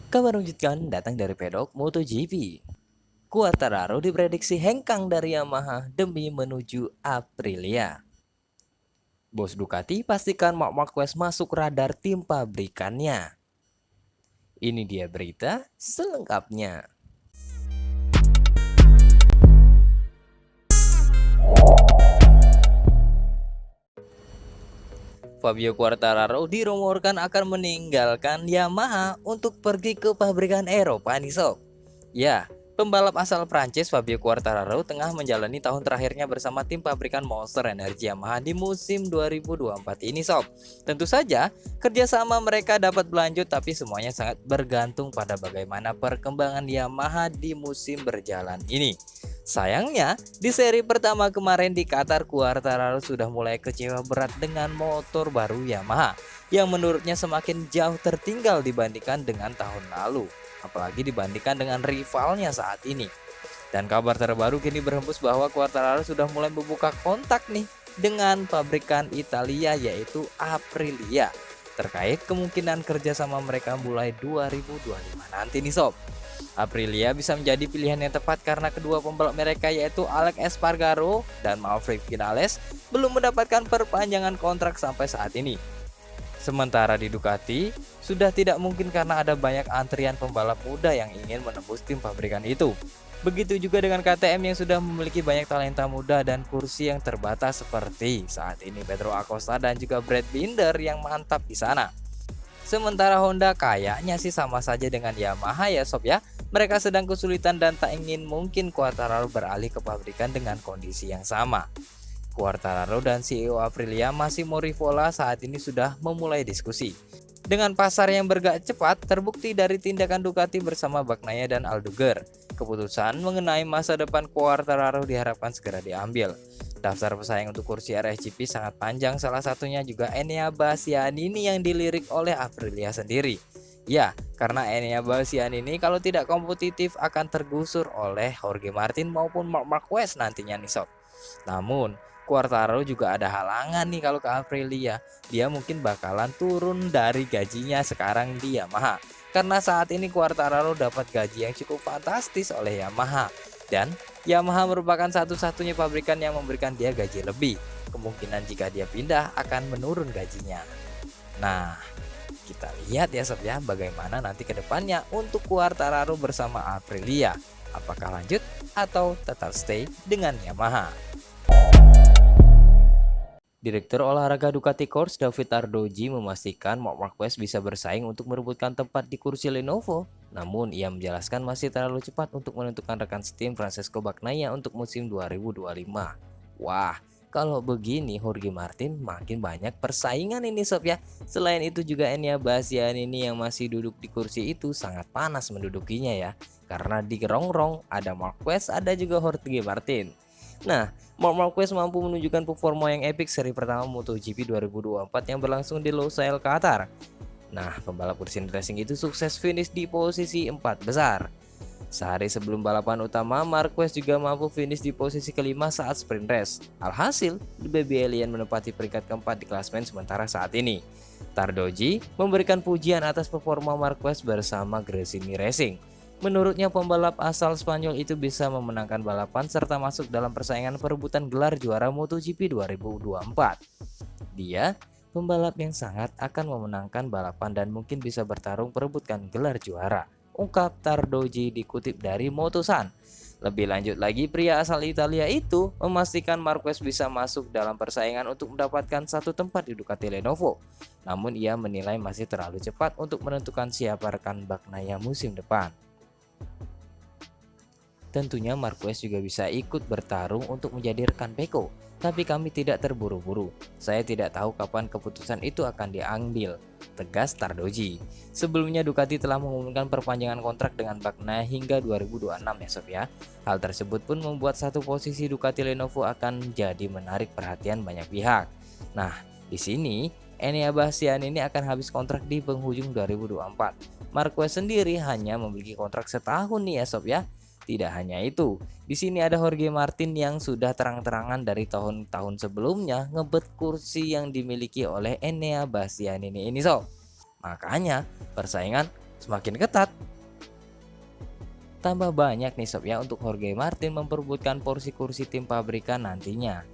Kabar mengejutkan datang dari pedok MotoGP. Quartararo diprediksi hengkang dari Yamaha demi menuju Aprilia. Bos Ducati pastikan Marc Marquez masuk radar tim pabrikannya. Ini dia berita selengkapnya. Fabio Quartararo dirumorkan akan meninggalkan Yamaha untuk pergi ke pabrikan Eropa nih sob. Ya, pembalap asal Prancis Fabio Quartararo tengah menjalani tahun terakhirnya bersama tim pabrikan Monster Energy Yamaha di musim 2024 ini sob. Tentu saja, kerjasama mereka dapat berlanjut tapi semuanya sangat bergantung pada bagaimana perkembangan Yamaha di musim berjalan ini. Sayangnya, di seri pertama kemarin di Qatar, Quartararo sudah mulai kecewa berat dengan motor baru Yamaha yang menurutnya semakin jauh tertinggal dibandingkan dengan tahun lalu, apalagi dibandingkan dengan rivalnya saat ini. Dan kabar terbaru kini berhembus bahwa Quartararo sudah mulai membuka kontak nih dengan pabrikan Italia yaitu Aprilia terkait kemungkinan kerjasama mereka mulai 2025 nanti nih sob. Aprilia bisa menjadi pilihan yang tepat karena kedua pembalap mereka yaitu Alex Espargaro dan Maverick Vinales belum mendapatkan perpanjangan kontrak sampai saat ini. Sementara di Ducati, sudah tidak mungkin karena ada banyak antrian pembalap muda yang ingin menembus tim pabrikan itu. Begitu juga dengan KTM yang sudah memiliki banyak talenta muda dan kursi yang terbatas seperti saat ini Pedro Acosta dan juga Brad Binder yang mantap di sana. Sementara Honda kayaknya sih sama saja dengan Yamaha ya sob ya. Mereka sedang kesulitan dan tak ingin mungkin Quartararo beralih ke pabrikan dengan kondisi yang sama. Quartararo dan CEO Aprilia masih Morivola saat ini sudah memulai diskusi. Dengan pasar yang bergerak cepat, terbukti dari tindakan Ducati bersama Bagnaia dan Alduger. Keputusan mengenai masa depan Quartararo diharapkan segera diambil. Daftar pesaing untuk kursi RSGP sangat panjang, salah satunya juga Enea Bastianini yang dilirik oleh Aprilia sendiri. Ya, karena Enea Bastianini kalau tidak kompetitif akan tergusur oleh Jorge Martin maupun Marc Marquez nantinya nih sob. Namun, Quartararo juga ada halangan nih kalau ke Aprilia. Dia mungkin bakalan turun dari gajinya sekarang di Yamaha. Karena saat ini Quartararo dapat gaji yang cukup fantastis oleh Yamaha. Dan Yamaha merupakan satu-satunya pabrikan yang memberikan dia gaji lebih. Kemungkinan jika dia pindah akan menurun gajinya. Nah, kita lihat ya sob ya bagaimana nanti ke depannya untuk Quartararo bersama Aprilia. Apakah lanjut atau tetap stay dengan Yamaha? Direktur olahraga Ducati Corse David Ardoji memastikan Marc Marquez bisa bersaing untuk merebutkan tempat di kursi Lenovo. Namun ia menjelaskan masih terlalu cepat untuk menentukan rekan setim Francesco Bagnaia untuk musim 2025. Wah, kalau begini Jorge Martin makin banyak persaingan ini sob ya. Selain itu juga Enea Bastianini yang masih duduk di kursi itu sangat panas mendudukinya ya. Karena di rongrong ada Marquez, ada juga Jorge Martin. Nah, Marc Marquez mampu menunjukkan performa yang epik seri pertama MotoGP 2024 yang berlangsung di Losail, Qatar. Nah, pembalap Gresini Racing itu sukses finish di posisi 4 besar. Sehari sebelum balapan utama, Marquez juga mampu finish di posisi kelima saat sprint race. Alhasil, The Baby Alien menempati peringkat keempat di klasmen sementara saat ini. Tardoji memberikan pujian atas performa Marquez bersama Gresini Racing. Menurutnya pembalap asal Spanyol itu bisa memenangkan balapan serta masuk dalam persaingan perebutan gelar juara MotoGP 2024. Dia pembalap yang sangat akan memenangkan balapan dan mungkin bisa bertarung perebutkan gelar juara, ungkap Tardoji dikutip dari Motosan. Lebih lanjut lagi, pria asal Italia itu memastikan Marquez bisa masuk dalam persaingan untuk mendapatkan satu tempat di Ducati Lenovo. Namun ia menilai masih terlalu cepat untuk menentukan siapa rekan Bagnaia musim depan. Tentunya Marquez juga bisa ikut bertarung untuk menjadi rekan Pecco, tapi kami tidak terburu-buru. Saya tidak tahu kapan keputusan itu akan diambil, tegas Tardoji. Sebelumnya Ducati telah mengumumkan perpanjangan kontrak dengan Bagnaia hingga 2026 ya sob ya. Hal tersebut pun membuat satu posisi Ducati Lenovo akan jadi menarik perhatian banyak pihak. Nah, di sini Enea Bastianini akan habis kontrak di penghujung 2024. Marquez sendiri hanya memiliki kontrak setahun nih ya sob ya. Tidak hanya itu, di sini ada Jorge Martin yang sudah terang-terangan dari tahun-tahun sebelumnya ngebet kursi yang dimiliki oleh Enea Bastianini ini sob. Makanya persaingan semakin ketat. Tambah banyak nih sob ya untuk Jorge Martin memperebutkan porsi kursi tim pabrikan nantinya.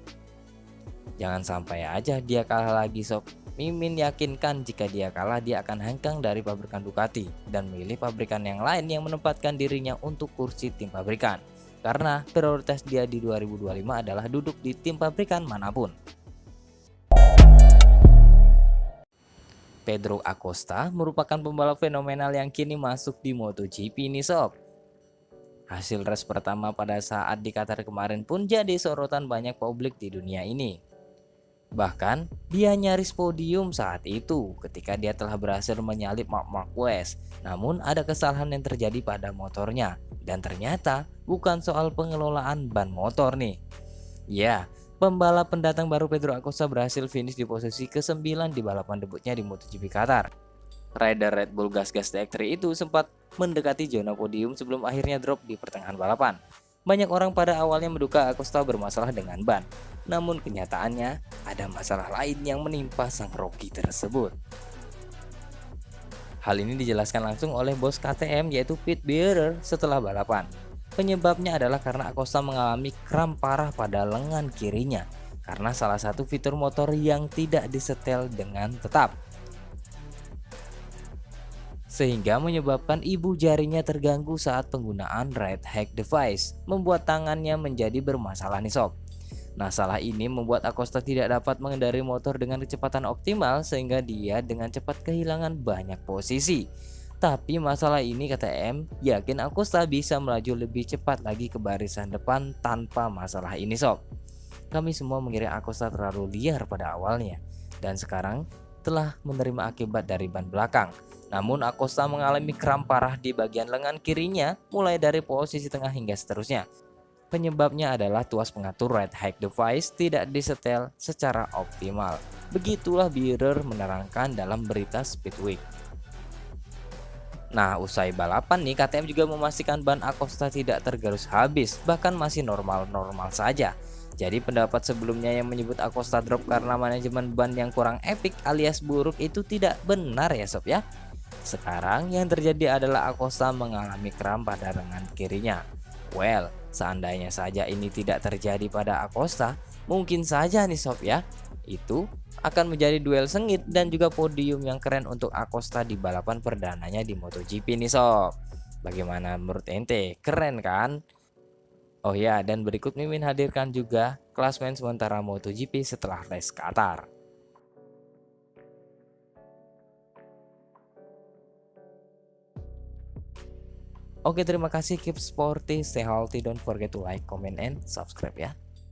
Jangan sampai aja dia kalah lagi sob. Mimin yakinkan jika dia kalah dia akan hengkang dari pabrikan Ducati dan memilih pabrikan yang lain yang menempatkan dirinya untuk kursi tim pabrikan. Karena prioritas dia di 2025 adalah duduk di tim pabrikan manapun. Pedro Acosta merupakan pembalap fenomenal yang kini masuk di MotoGP nih sob. Hasil race pertama pada saat di Qatar kemarin pun jadi sorotan banyak publik di dunia ini. Bahkan dia nyaris podium saat itu ketika dia telah berhasil menyalip Marc Marquez. Namun ada kesalahan yang terjadi pada motornya dan ternyata bukan soal pengelolaan ban motor nih. Ya, pembalap pendatang baru Pedro Acosta berhasil finish di posisi ke-9 di balapan debutnya di MotoGP Qatar. Rider Red Bull gas-gas Tech3 itu sempat mendekati zona podium sebelum akhirnya drop di pertengahan balapan. Banyak orang pada awalnya menduga Acosta bermasalah dengan ban. Namun kenyataannya ada masalah lain yang menimpa sang Rocky tersebut. Hal ini dijelaskan langsung oleh bos KTM yaitu Pete Bierer setelah balapan. Penyebabnya adalah karena Acosta mengalami kram parah pada lengan kirinya karena salah satu fitur motor yang tidak disetel dengan tetap, sehingga menyebabkan ibu jarinya terganggu saat penggunaan right hack device, membuat tangannya menjadi bermasalah nih sob. Nah, salah ini membuat Acosta tidak dapat mengendarai motor dengan kecepatan optimal sehingga dia dengan cepat kehilangan banyak posisi. Tapi masalah ini kata M yakin Acosta bisa melaju lebih cepat lagi ke barisan depan tanpa masalah ini sob. Kami semua mengira Acosta terlalu liar pada awalnya dan sekarang telah menerima akibat dari ban belakang. Namun Acosta mengalami kram parah di bagian lengan kirinya mulai dari posisi tengah hingga seterusnya. Penyebabnya adalah tuas pengatur right hack device tidak disetel secara optimal. Begitulah Bierer menerangkan dalam berita Speedweek. Nah, usai balapan nih, KTM juga memastikan ban Acosta tidak tergerus habis, bahkan masih normal-normal saja. Jadi pendapat sebelumnya yang menyebut Acosta drop karena manajemen ban yang kurang epic alias buruk itu tidak benar ya sob ya. Sekarang yang terjadi adalah Acosta mengalami kram pada lengan kirinya. Well, seandainya saja ini tidak terjadi pada Acosta, mungkin saja nih sob ya, itu akan menjadi duel sengit dan juga podium yang keren untuk Acosta di balapan perdananya di MotoGP nih sob. Bagaimana menurut ente? Keren kan? Oh ya, dan berikut Mimin hadirkan juga klasmen sementara MotoGP setelah race Qatar. Oke, terima kasih, keep sporty, stay healthy, don't forget to like, comment, and subscribe ya.